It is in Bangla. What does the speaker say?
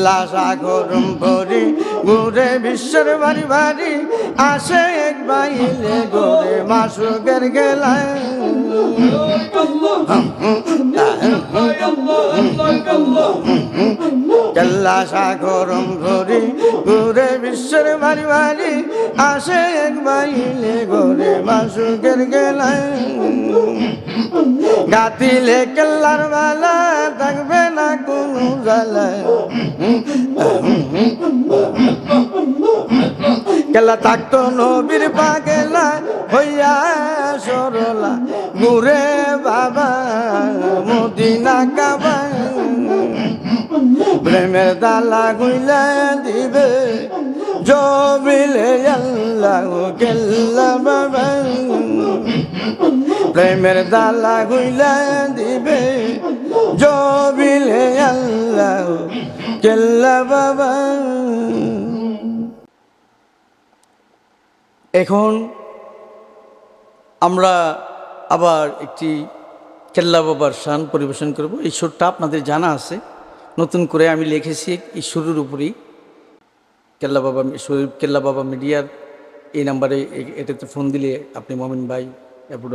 কেল্লা সাগরম ভরি ঘুরে বিশ্বের বাড়ি বাড়ি আসে এক বাইলে ঘুরে মাসুকের গেলায় কেল্লা সাগরম ভরি ঘুরে বিশ্বের বাড়ি বাড়ি আসে এক বাইলে ঘুরে মাসুকের গেলায় গাতিলে কেল্লার বালা থাকবে না কোনো জ্বালা কেল্লা থাকতো নবীর পাগেলা হইয়া সরলা ঘুরে বাবা মদিনা কাবা প্রেমের দালা গুইলা দিবে জবিলে আল্লাহ কেল্লা বাবা প্রেমের দালা গুইলা দিবে জবিলে আল্লাহ কেল্লা বাবা। এখন আমরা আবার একটি কেল্লা বাবার শান পরিবেশন করব। এই সুরটা আপনাদের জানা আছে, নতুন করে আমি লিখেছি এই সুরের উপরেই। কেল্লা বাবা মিডিয়ার এই নাম্বারে এটাতে ফোন দিলে আপনি মমিন ভাই এরপরে